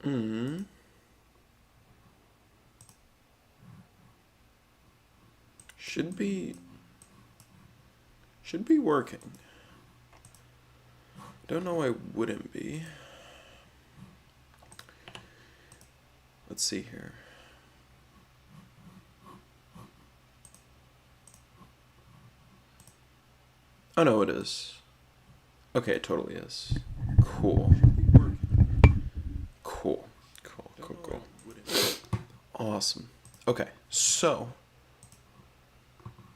Mm, should be should be working. Don't know why it wouldn't be. Let's see here. Oh no, it is. Okay, it totally is. Cool. Cool. Cool. Cool. Cool. Awesome. Okay, so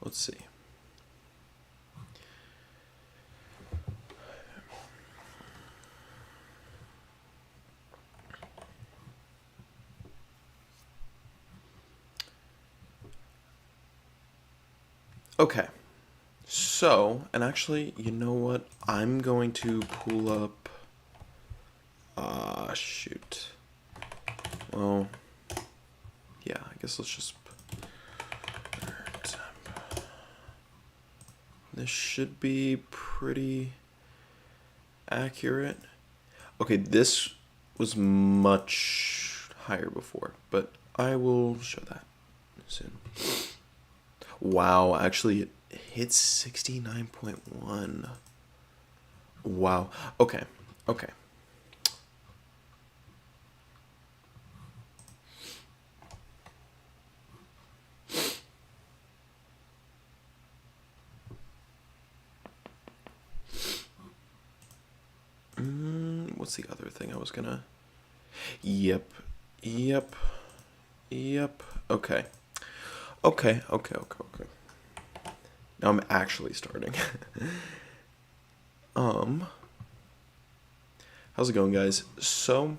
let's see. Okay, so, and actually, you know what? I'm going to pull up. Shoot. Well, yeah, I guess let's just. This should be pretty accurate. Okay, this was much higher before, but I will show that soon. Wow, actually, it hit 69.1. Wow. Okay, okay. What's the other thing I was gonna? Yep, yep, yep. Okay, okay, okay, okay, okay. Now I'm actually starting. um, how's it going, guys? So,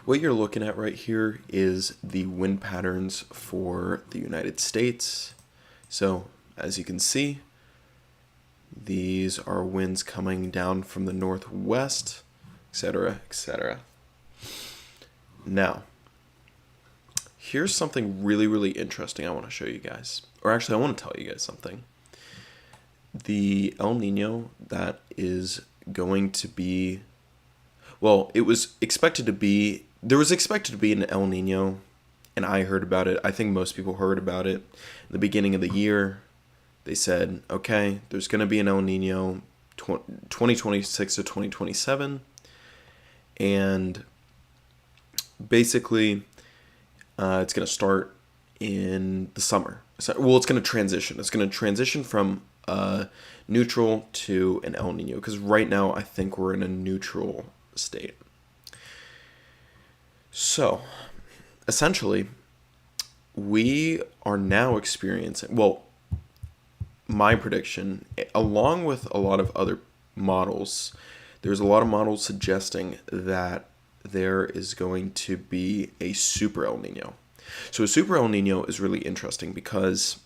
what you're looking at right here is the wind patterns for the United States. So, as you can see, these are winds coming down from the northwest, etc., etc. Now, here's something really, really interesting I want to show you guys. Or actually, I want to tell you guys something. The El Nino that is going to be, well, it was expected to be, there was expected to be an El Nino, and I heard about it. I think most people heard about it. In the beginning of the year, they said, okay, there's going to be an El Nino 2026 to 2027. And basically, it's going to start in the summer. Well, it's going to transition. It's going to transition from neutral to an El Nino, because right now I think we're in a neutral state. So, essentially, we are now experiencing, well, my prediction, along with a lot of other models, there's a lot of models suggesting that there is going to be a super El Nino. So a super El Nino is really interesting because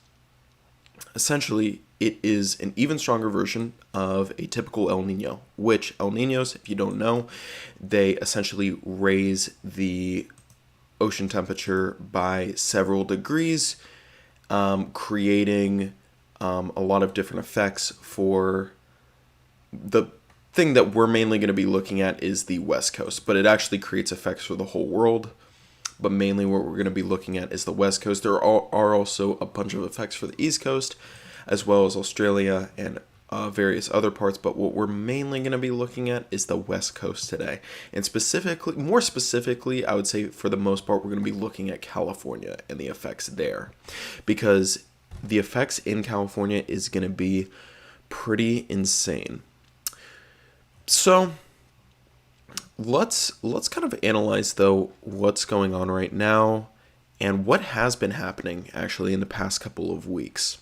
essentially it is an even stronger version of a typical El Nino, which El Ninos, if you don't know, they essentially raise the ocean temperature by several degrees, creating a lot of different effects. For the thing that we're mainly going to be looking at is the West Coast, but it actually creates effects for the whole world. But mainly what we're going to be looking at is the West Coast. There are also a bunch of effects for the East Coast, as well as Australia and various other parts. But what we're mainly going to be looking at is the West Coast today. And specifically, more specifically, I would say for the most part, we're going to be looking at California and the effects there. Because the effects in California is going to be pretty insane. So let's kind of analyze though what's going on right now and what has been happening actually in the past couple of weeks.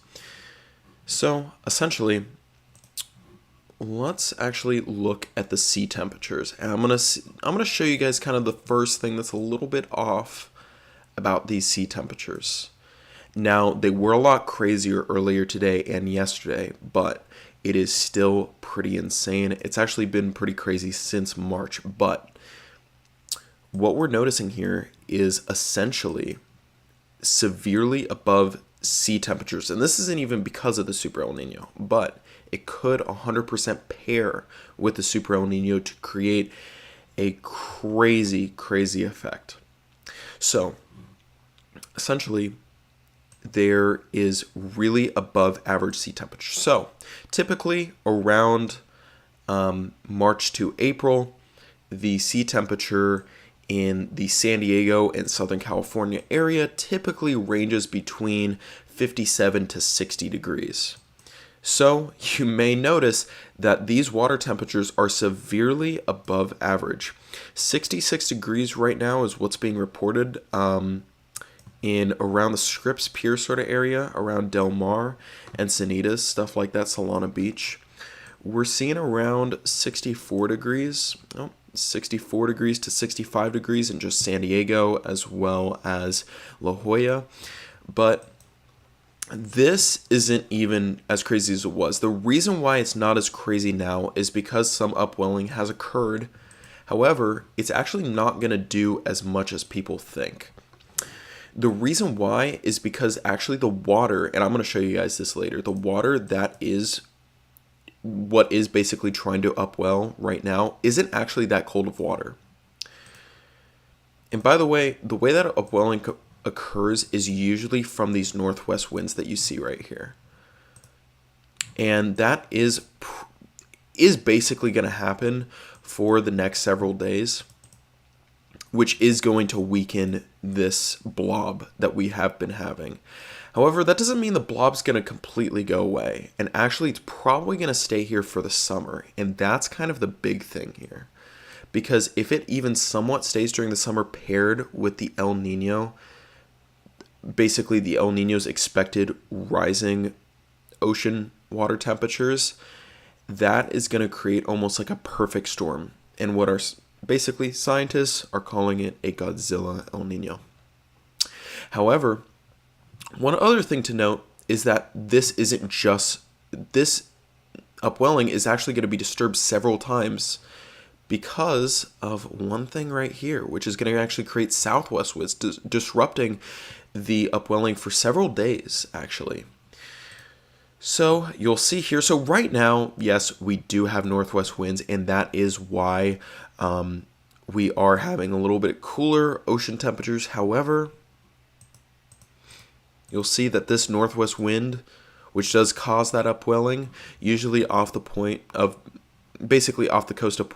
So essentially, let's actually look at the sea temperatures, and I'm gonna show you guys kind of the first thing that's a little bit off about these sea temperatures. Now, they were a lot crazier earlier today and yesterday, but it is still pretty insane. It's actually been pretty crazy since March, but what we're noticing here is essentially severely above sea temperatures. And this isn't even because of the Super El Nino, but it could 100% pair with the Super El Nino to create a crazy, crazy effect. So, essentially, there is really above average sea temperature. So, typically around March to April, the sea temperature in the San Diego and Southern California area typically ranges between 57 to 60 degrees. So you may notice that these water temperatures are severely above average. 66 degrees right now is what's being reported in around the Scripps Pier sort of area, around Del Mar and Sanitas, stuff like that, Solana Beach. We're seeing around 64 degrees, 64 degrees to 65 degrees in just San Diego as well as La Jolla. But this isn't even as crazy as it was. The reason why it's not as crazy now is because some upwelling has occurred. However, it's actually not going to do as much as people think. The reason why is because actually the water, and I'm going to show you guys this later, the water that is what is basically trying to upwell right now isn't actually that cold of water. And by the way that upwelling occurs is usually from these northwest winds that you see right here. And that is basically going to happen for the next several days, which is going to weaken this blob that we have been having. However, that doesn't mean the blob's going to completely go away. And actually, it's probably going to stay here for the summer. And that's kind of the big thing here. Because if it even somewhat stays during the summer paired with the El Nino, basically the El Nino's expected rising ocean water temperatures, that is going to create almost like a perfect storm. And what our basically scientists are calling it a Godzilla El Nino. However, one other thing to note is that this upwelling is actually going to be disturbed several times because of one thing right here, which is going to actually create southwest winds, disrupting the upwelling for several days, actually. So you'll see here, so right now, yes, we do have northwest winds, and that is why we are having a little bit cooler ocean temperatures. However, you'll see that this northwest wind, which does cause that upwelling, usually off the point of, basically off the coast of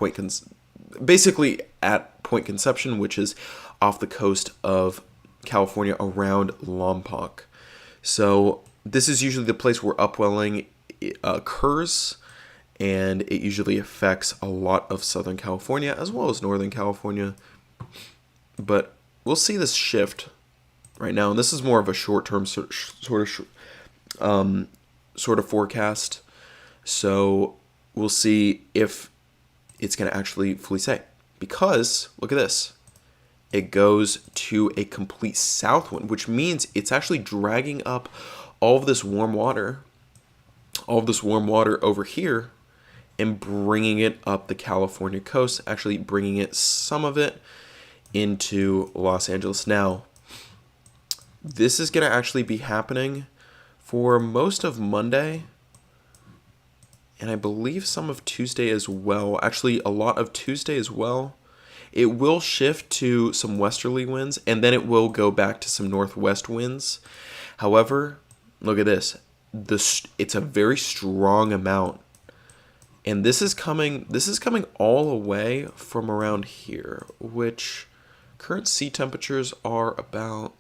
basically at Point Conception, which is off the coast of California around Lompoc. So this is usually the place where upwelling occurs, and it usually affects a lot of Southern California as well as Northern California. But we'll see this shift right now, and this is more of a short-term sort of forecast. So we'll see if it's going to actually fully stay. Because look at this, it goes to a complete south wind, which means it's actually dragging up all of this warm water over here, and bringing it up the California coast. Actually, bringing it some of it into Los Angeles. Now, this is going to actually be happening for most of Monday, and I believe some of Tuesday as well. Actually, a lot of Tuesday as well. It will shift to some westerly winds, and then it will go back to some northwest winds. However, look at this. It's a very strong amount. And this is coming all the way from around here, which current sea temperatures are about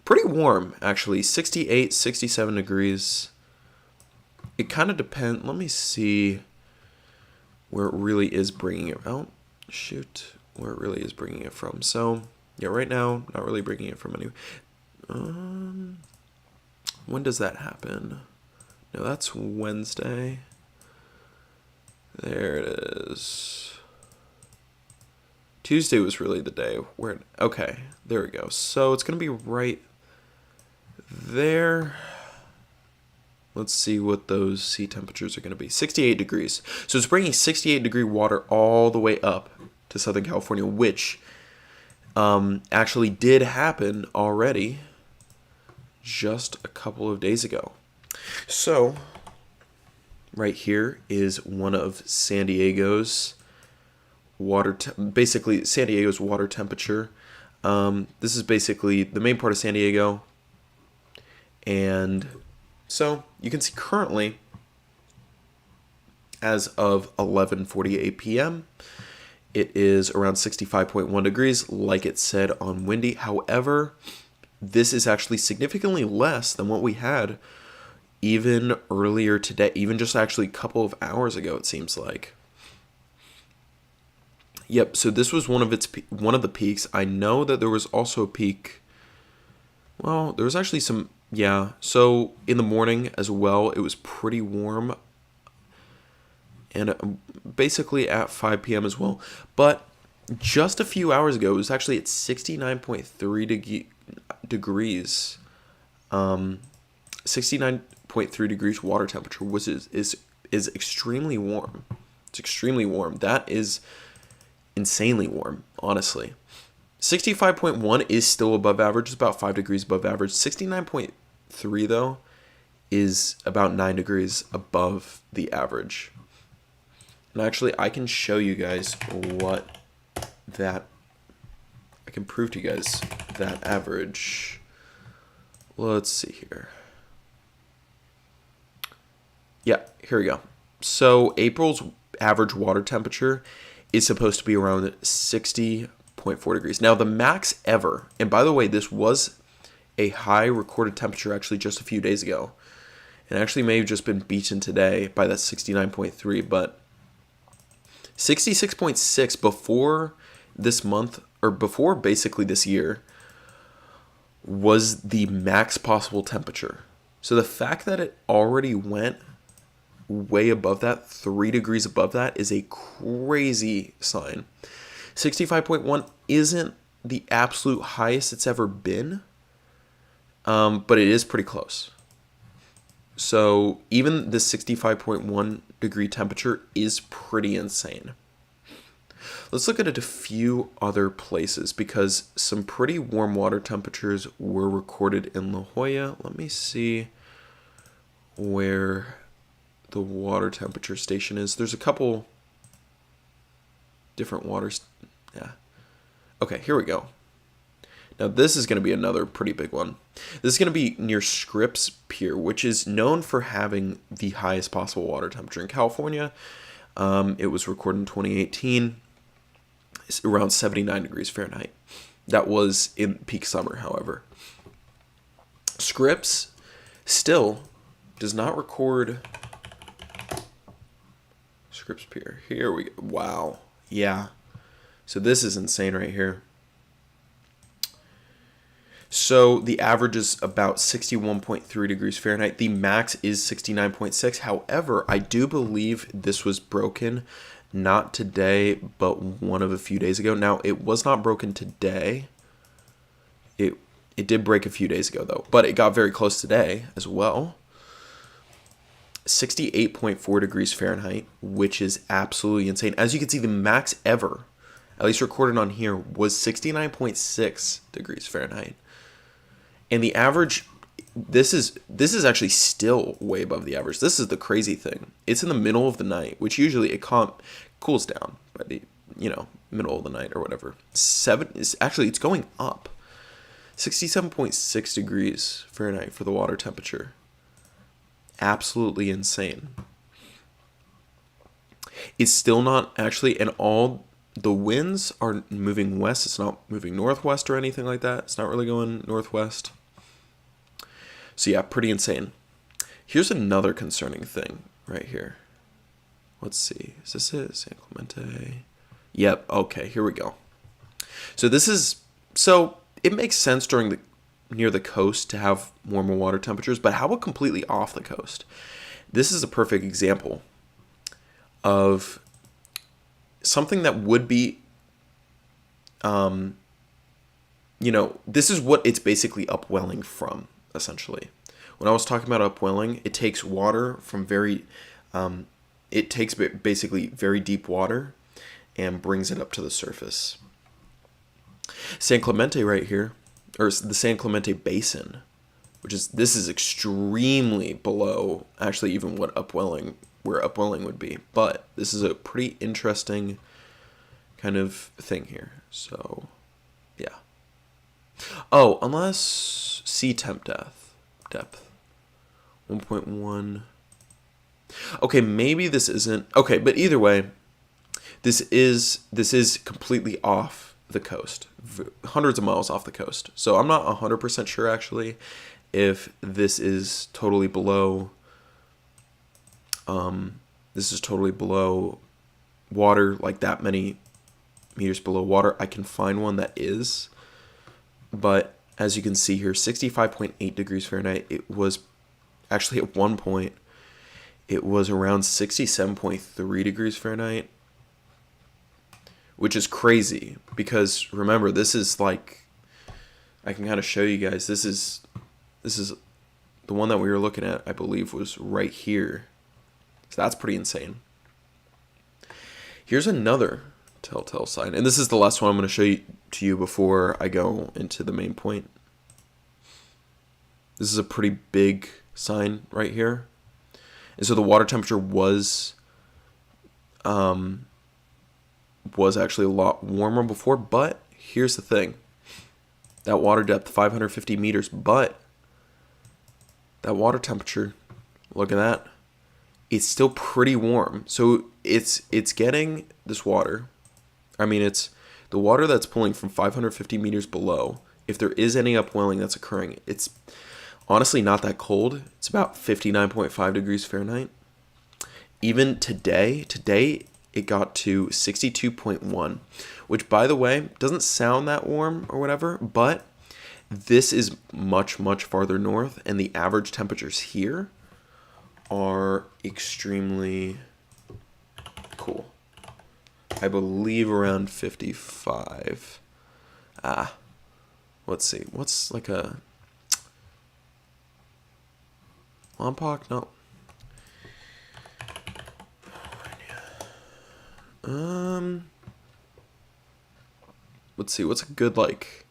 pretty warm, actually, 68, 67 degrees. It kind of depends. Let me see where it really is bringing it. Oh, shoot, where it really is bringing it from. So, yeah, right now, not really bringing it from anywhere. When does that happen? No, that's Wednesday. There it is. Tuesday was really the day where... Okay, there we go. So it's going to be right there. Let's see what those sea temperatures are going to be. 68 degrees. So it's bringing 68-degree water all the way up to Southern California, which actually did happen already just a couple of days ago. So right here is one of San Diego's basically San Diego's water temperature. This is basically the main part of San Diego. And so you can see currently, as of 11:48 p.m., it is around 65.1 degrees, like it said on Windy. However, this is actually significantly less than what we had even earlier today, even just actually a couple of hours ago, it seems like. Yep, so this was one of the peaks. I know that there was also a peak. Well, there was actually some, yeah. So in the morning as well, it was pretty warm. And basically at 5 p.m. as well. But just a few hours ago, it was actually at 69.3 degrees. 69.3 degrees water temperature, which is extremely warm. It's extremely warm. That is insanely warm, honestly. 65.1 is still above average. It's about 5 degrees above average. 69.3, though, is about 9 degrees above the average. And actually, I can show you guys what that... I can prove to you guys that average. Let's see here. Yeah, here we go. So April's average water temperature is supposed to be around 60.4 degrees. Now, the max ever, and by the way, this was a high recorded temperature actually just a few days ago. And actually may have just been beaten today by that 69.3, but 66.6 before this month, or before basically this year, was the max possible temperature. So the fact that it already went way above that, 3 degrees above that, is a crazy sign. 65.1 isn't the absolute highest it's ever been, but it is pretty close. So even the 65.1 degree temperature is pretty insane. Let's look at a few other places because some pretty warm water temperatures were recorded in La Jolla. Let me see where the water temperature station is. There's a couple different waters. Yeah. Okay, here we go. Now this is going to be another pretty big one. This is going to be near Scripps Pier, which is known for having the highest possible water temperature in California. It was recorded in 2018. It's around 79 degrees Fahrenheit. That was in peak summer, however. Scripps still does not record Scripps Pier. Here we go. Wow. Yeah. So this is insane right here. So the average is about 61.3 degrees Fahrenheit. The max is 69.6. However, I do believe this was broken not today, but one of a few days ago. Now, it was not broken today. It did break a few days ago, though. But it got very close today as well. 68.4 degrees Fahrenheit, which is absolutely insane. As you can see, the max ever, at least recorded on here, was 69.6 degrees Fahrenheit. And the average, this is actually still way above the average. This is the crazy thing. It's in the middle of the night, which usually it cools down by the, middle of the night or whatever. It's going up. 67.6 degrees Fahrenheit for the water temperature. Absolutely insane. It's still not actually, and all the winds are moving west. It's not moving northwest or anything like that. It's not really going northwest. So yeah, pretty insane. Here's another concerning thing right here. Let's see. Is this it? San Clemente. Yep. Okay, here we go. So it makes sense near the coast to have warmer water temperatures, but how about completely off the coast? This is a perfect example of something that would be, this is what it's basically upwelling from, essentially. When I was talking about upwelling, it takes water from basically very deep water and brings it up to the surface. San Clemente right here, or the San Clemente Basin, this is extremely below actually even where upwelling would be. But this is a pretty interesting kind of thing here. So, yeah. Oh, unless sea temp depth 1.1. Okay, maybe this isn't. Okay, but either way, this is completely off the coast, hundreds of miles off the coast. So I'm not 100% sure actually if this is totally below. This is totally below water, like that many meters below water. I can find one that is, but as you can see here, 65.8 degrees Fahrenheit. It was actually at one point, it was around 67.3 degrees Fahrenheit, which is crazy because remember, this is like, I can kind of show you guys, this is the one that we were looking at, I believe, was right here. So that's pretty insane. Here's another telltale sign, and this is the last one I'm going to show you to you before I go into the main point. This is a pretty big sign right here. And so the water temperature was actually a lot warmer before, but here's the thing. That water depth, 550 meters, but that water temperature, look at that. It's still pretty warm. So it's getting this water. I mean, it's the water that's pulling from 550 meters below. If there is any upwelling that's occurring, it's honestly not that cold. It's about 59.5 degrees Fahrenheit. Even today it got to 62.1, which, by the way, doesn't sound that warm or whatever, but this is much, much farther north, and the average temperatures here are extremely cool. I believe around 55. Let's see. What's like a Lompoc? No. Let's see. What's a good like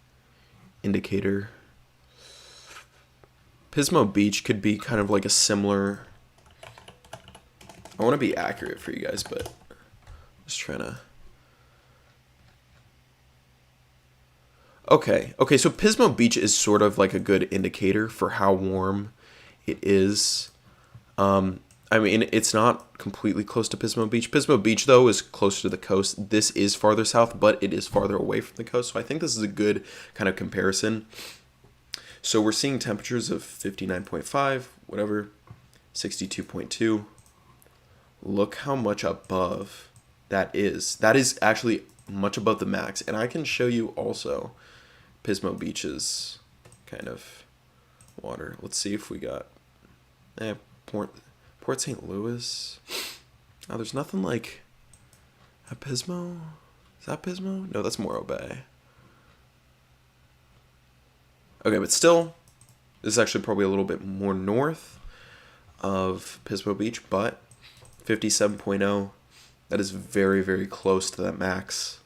indicator? Pismo Beach could be kind of like a similar. I want to be accurate for you guys, but just trying to. Okay, so Pismo Beach is sort of like a good indicator for how warm it is. I mean, it's not completely close to Pismo Beach. Pismo Beach, though, is closer to the coast. This is farther south, but it is farther away from the coast. So I think this is a good kind of comparison. So we're seeing temperatures of 59.5, whatever, 62.2. Look how much above that is. That is actually much above the max. And I can show you also Pismo Beach's kind of water. Let's see if we got Port St. Louis. Oh, there's nothing like at Pismo. Is that Pismo? No, that's Morro Bay. Okay, but still, this is actually probably a little bit more north of Pismo Beach, but 57.0, that is very, very close to that max.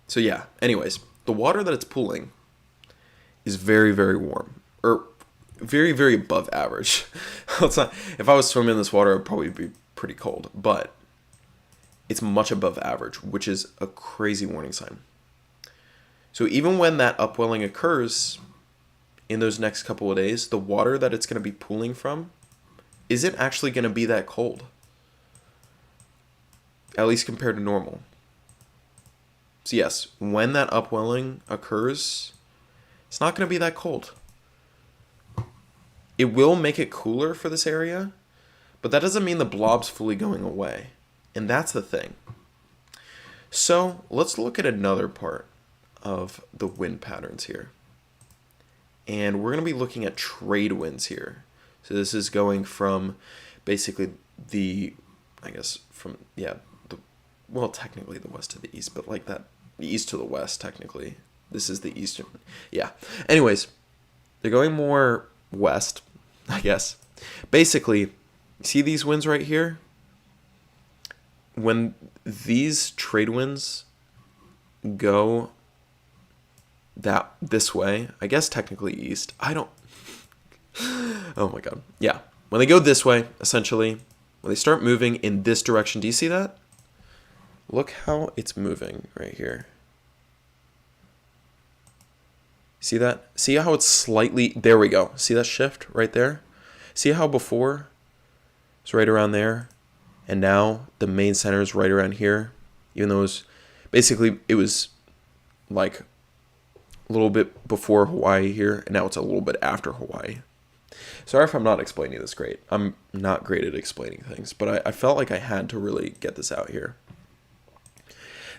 So yeah, anyways, the water that it's pooling is very, very warm, or very, very above average. It's not, if I was swimming in this water, it would probably be pretty cold, but it's much above average, which is a crazy warning sign. So even when that upwelling occurs in those next couple of days, the water that it's going to be pooling from isn't actually going to be that cold, at least compared to normal. So yes, when that upwelling occurs, it's not going to be that cold. It will make it cooler for this area, but that doesn't mean the blob's fully going away. And that's the thing. So let's look at another part of the wind patterns here. And we're going to be looking at trade winds here. So this is going from basically technically the west to the east, but like that, the east to the west, technically. This is the eastern, yeah. Anyways, they're going more west, I guess. Basically, see these winds right here? When these trade winds go this way, I guess technically east. Oh my god. Yeah. When they go this way, essentially, when they start moving in this direction, do you see that? look how it's moving right here. See that? See how it's slightly, there we go. See that shift right there? See how before it's right around there, and now the main center is right around here, even though it was like a little bit before Hawaii here, and now it's a little bit after Hawaii. Sorry if I'm not explaining this great. I'm not great at explaining things, but I felt like I had to really get this out here.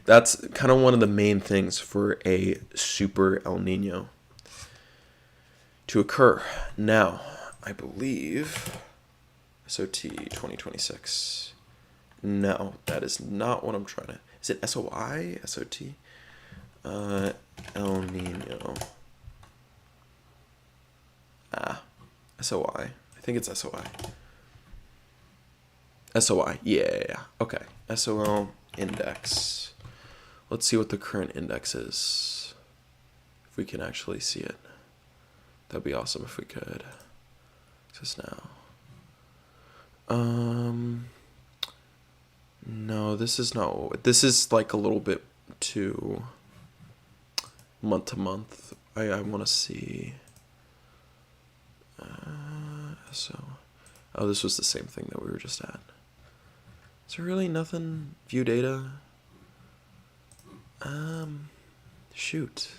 That's kind of one of the main things for a super El Nino to occur. Now, I believe SOT 2026. No, that is not what I'm trying to. Is it SOI? SOT? El Nino. SOI. I think it's SOI. SOI. Yeah. Okay. SOL index. Let's see what the current index is. If we can actually see it. That'd be awesome if we could. Just now. No, this is not. This is like a little bit too month to month. I want to see. Oh, this was the same thing that we were just at. Is there really nothing? View data. Shoot.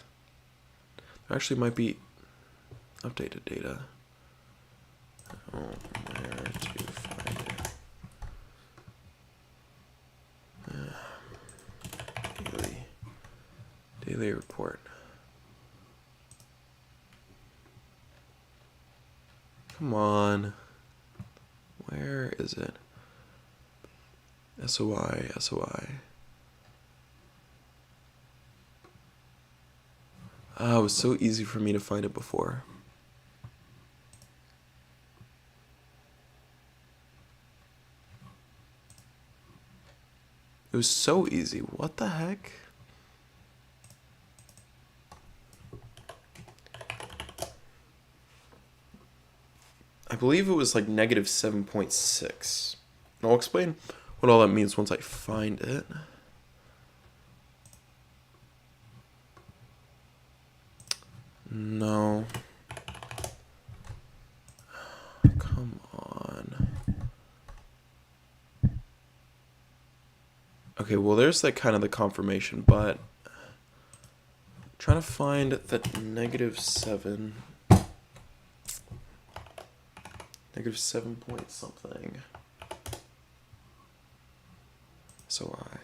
There actually might be updated data. Oh, where to find it? Daily report. Come on. Where is it? SOI. Oh, it was so easy for me to find it before. It was so easy. What the heck? I believe it was like negative 7.6. And I'll explain what all that means once I find it. No. Come on. Okay, well there's like kind of the confirmation, but trying to find that negative 7. Negative 7 point something. SOI.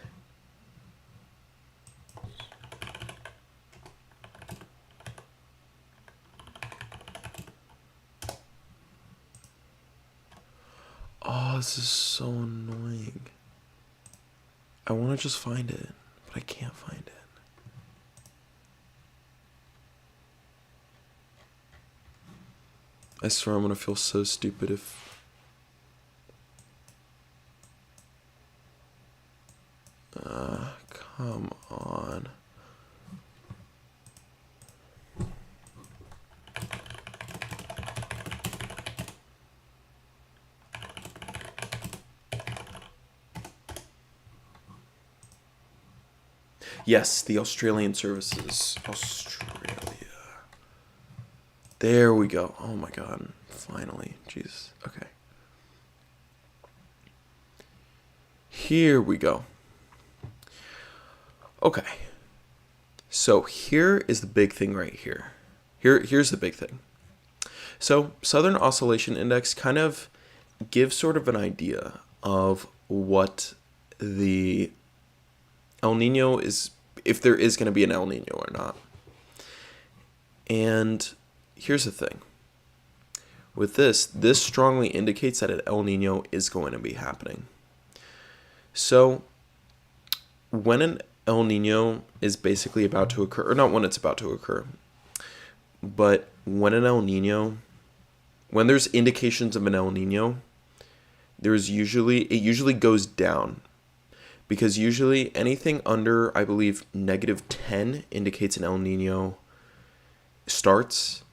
Oh, this is so annoying. I want to just find it, but I can't find it. I swear I'm gonna feel so stupid if... come on. Yes, the Australian services. Australia. There we go. Oh my god. Finally. Jeez. Okay. Here we go. Okay. So here is the big thing right here. Here's the big thing. So Southern Oscillation Index kind of gives sort of an idea of what the El Nino is, if there is going to be an El Nino or not. And here's the thing. With this strongly indicates that an El Nino is going to be happening. So when an El Nino is basically about to occur, or not when it's about to occur, but when an El Nino, when there's indications of an El Nino, it usually goes down. Because usually anything under, I believe, negative 10 indicates an El Nino starts,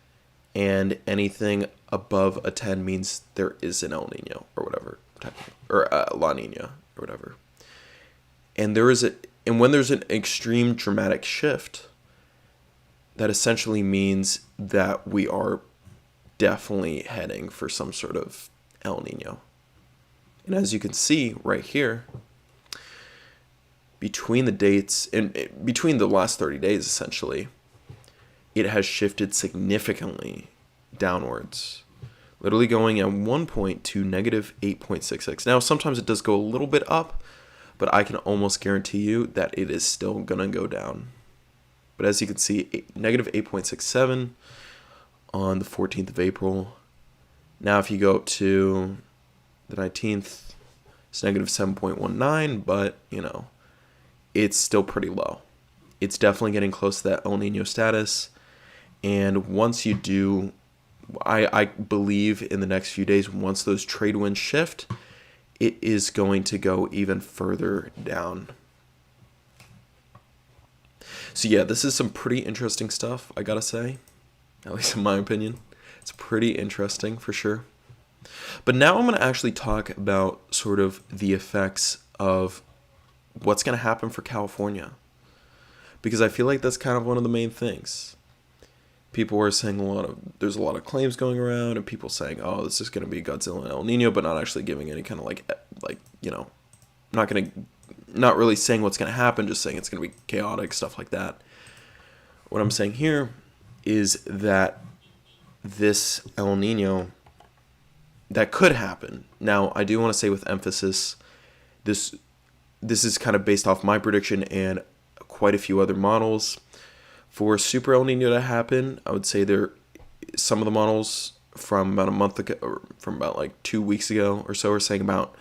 and anything above a 10 means there is an El Nino or whatever, or La Nina or whatever. And when there's an extreme dramatic shift, that essentially means that we are definitely heading for some sort of El Nino. And as you can see right here, between the dates and between the last 30 days, essentially, it has shifted significantly downwards, literally going at one point to negative 8.66. Now, sometimes it does go a little bit up, but I can almost guarantee you that it is still going to go down. But as you can see, negative 8.67 on the 14th of April. Now, if you go up to the 19th, it's negative 7.19, but, it's still pretty low. It's definitely getting close to that El Nino status. And once you do, I believe in the next few days, once those trade winds shift, it is going to go even further down. So yeah, this is some pretty interesting stuff, I gotta say. At least in my opinion. It's pretty interesting for sure. But now I'm going to actually talk about sort of the effects of what's going to happen for California. Because I feel like that's kind of one of the main things. People are saying there's a lot of claims going around, and people saying, oh, this is going to be Godzilla and El Nino, but not actually giving any kind of not really saying what's going to happen, just saying it's going to be chaotic, stuff like that. What I'm saying here is that this El Nino, that could happen. Now, I do want to say with emphasis, this is kind of based off my prediction and quite a few other models. For Super El Nino to happen, I would say some of the models from about a month ago, or from about like 2 weeks ago or so, are saying about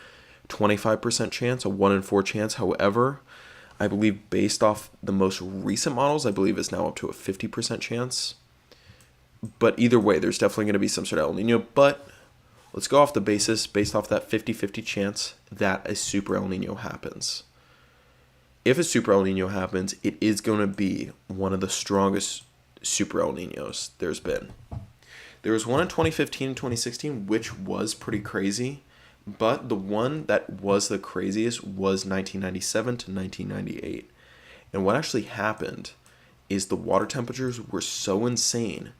25% chance, a 1 in 4 chance. However, I believe based off the most recent models, I believe it's now up to a 50% chance. But either way, there's definitely going to be some sort of El Nino. But let's go off the basis, based off that 50-50 chance that a Super El Nino happens. If a Super El Nino happens, it is going to be one of the strongest Super El Ninos there's been. There was one in 2015 and 2016, which was pretty crazy. But the one that was the craziest was 1997 to 1998. And what actually happened is the water temperatures were so insane,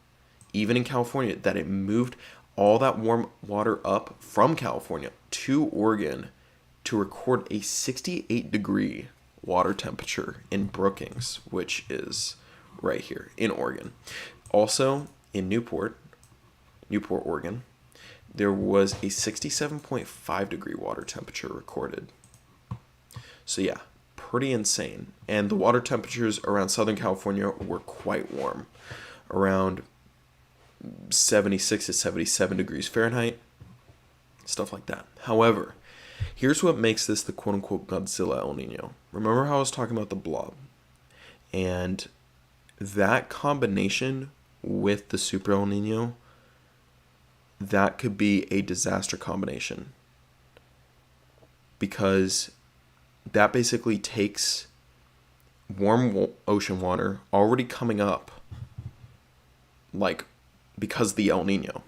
even in California, that it moved all that warm water up from California to Oregon to record a 68-degree water temperature in Brookings, which is right here in Oregon. Also, in Newport, Oregon, there was a 67.5-degree water temperature recorded. So yeah, pretty insane. And the water temperatures around Southern California were quite warm, around 76 to 77 degrees Fahrenheit, stuff like that. However, here's what makes this the quote-unquote Godzilla El Nino. Remember how I was talking about the blob? And that combination with the Super El Nino, that could be a disaster combination. Because that basically takes warm ocean water already coming up, like, because of the El Nino,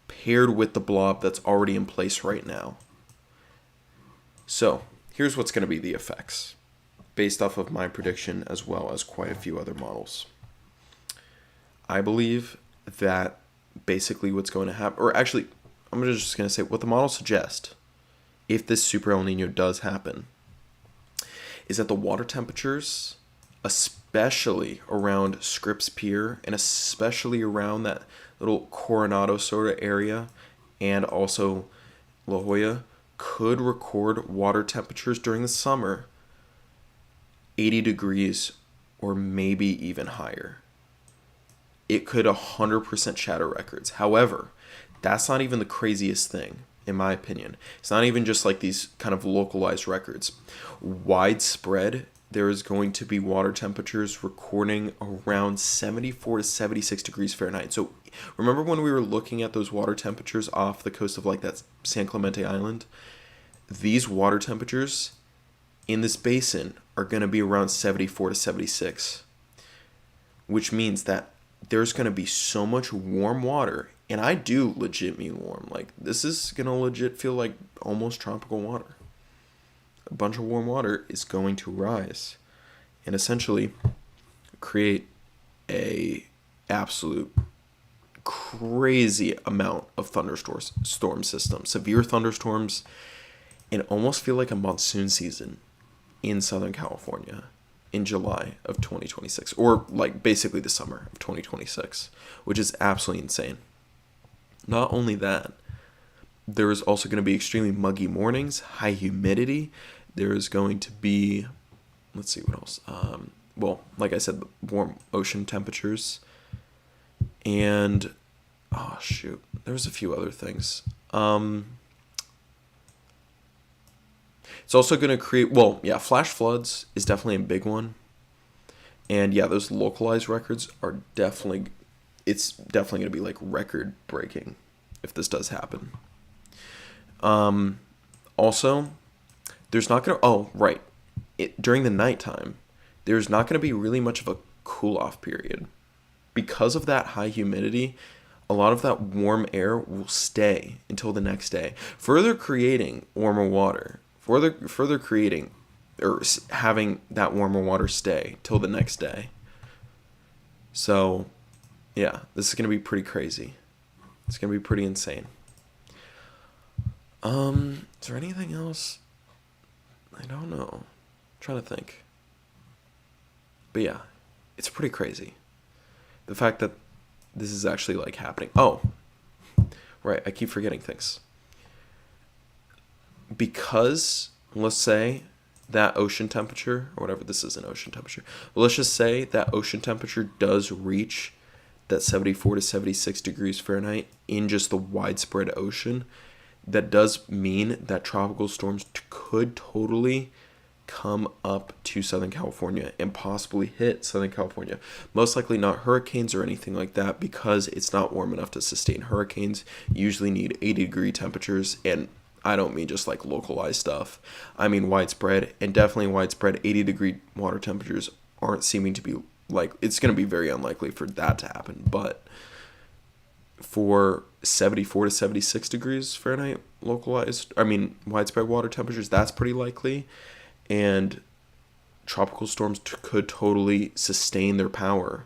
paired with the blob that's already in place right now. So, here's what's going to be the effects, based off of my prediction as well as quite a few other models. I believe that basically what's going to happen, or actually, I'm just going to say what the models suggest, if this Super El Nino does happen, is that the water temperatures, especially around Scripps Pier, and especially around that little Coronado sort of area, and also La Jolla, could record water temperatures during the summer 80 degrees or maybe even higher. It could 100% shatter records. However, that's not even the craziest thing, in my opinion. It's not even just like these kind of localized records. Widespread, there is going to be water temperatures recording around 74 to 76 degrees Fahrenheit. So remember when we were looking at those water temperatures off the coast of like that San Clemente Island? These water temperatures in this basin are going to be around 74 to 76, which means that there's going to be so much warm water, and I do legit mean warm. Like, this is going to legit feel like almost tropical water. a bunch of warm water is going to rise and essentially create a absolute crazy amount of storm systems, severe thunderstorms, and almost feel like a monsoon season in Southern California in July of 2026, or like basically the summer of 2026, which is absolutely insane. Not only that, there is also going to be extremely muggy mornings, high humidity. There is going to be, let's see what else. Well, like I said, warm ocean temperatures. And, oh shoot, there's a few other things. It's also going to create, well, yeah, flash floods is definitely a big one. And yeah, those localized records are definitely, it's definitely going to be like record breaking if this does happen. Also, there's not going to, oh, right. During the nighttime, there's not going to be really much of a cool off period. Because of that high humidity, a lot of that warm air will stay until the next day, further creating warmer water, further creating or having that warmer water stay till the next day. So, yeah, this is going to be pretty crazy. It's going to be pretty insane. Is there anything else? I don't know. I'm trying to think. But yeah, it's pretty crazy. The fact that this is actually like happening. Oh, right. I keep forgetting things. Because, let's say, that ocean temperature, or whatever, this is an ocean temperature. But let's just say that ocean temperature does reach that 74 to 76 degrees Fahrenheit in just the widespread ocean. That does mean that tropical storms could totally come up to Southern California and possibly hit Southern California. Most likely not hurricanes or anything like that, because it's not warm enough to sustain hurricanes. You usually need 80-degree temperatures, and I don't mean just like localized stuff. I mean widespread, and definitely widespread 80-degree water temperatures aren't seeming to be like, it's going to be very unlikely for that to happen. But for 74 to 76 degrees Fahrenheit widespread water temperatures, that's pretty likely. And tropical storms could totally sustain their power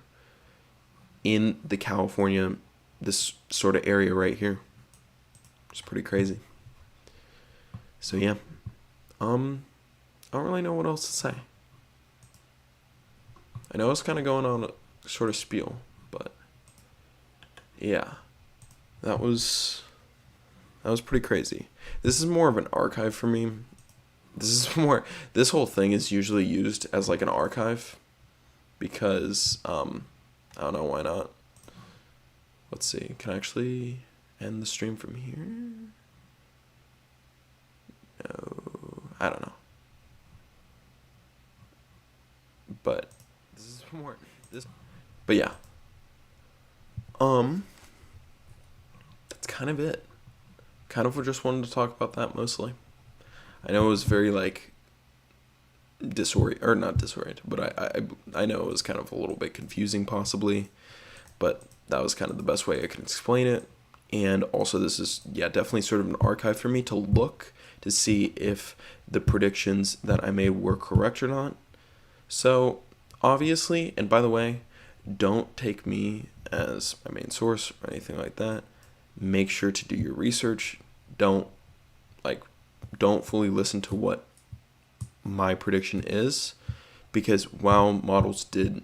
in the California, this sort of area right here. It's pretty crazy. So yeah, I don't really know what else to say. I know it's kind of going on a sort of spiel, but yeah, that was pretty crazy. This is more of an archive for me. This whole thing is usually used as like an archive because, I don't know, why not? Let's see, can I actually end the stream from here? No, I don't know. But this is more, but yeah. That's kind of it. Kind of just wanted to talk about that mostly. I know it was very like not disoriented, but I know it was kind of a little bit confusing possibly, but that was kind of the best way I could explain it. And also this is, yeah, definitely sort of an archive for me to look to see if the predictions that I made were correct or not. So obviously, and by the way, don't take me as my main source or anything like that. Make sure to do your research. Don't fully listen to what my prediction is, because while models do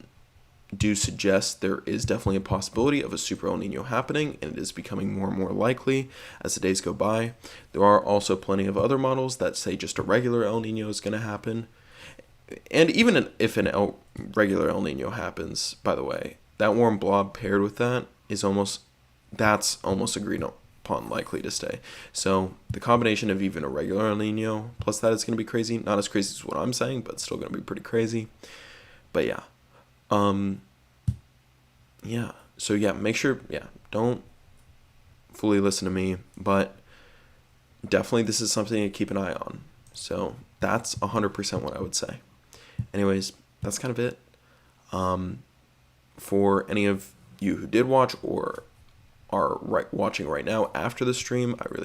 suggest there is definitely a possibility of a super El Nino happening, and it is becoming more and more likely as the days go by, there are also plenty of other models that say just a regular El Nino is going to happen. And even if regular El Nino happens, by the way, that warm blob paired with that that's almost agreed upon likely to stay. So the combination of even a regular El Nino plus that is going to be crazy. Not as crazy as what I'm saying, but still going to be pretty crazy. But yeah. Yeah. So yeah, make sure, don't fully listen to me, but definitely this is something to keep an eye on. So that's 100% what I would say. Anyways, that's kind of it. For any of you who did watch or are watching right now after the stream, I really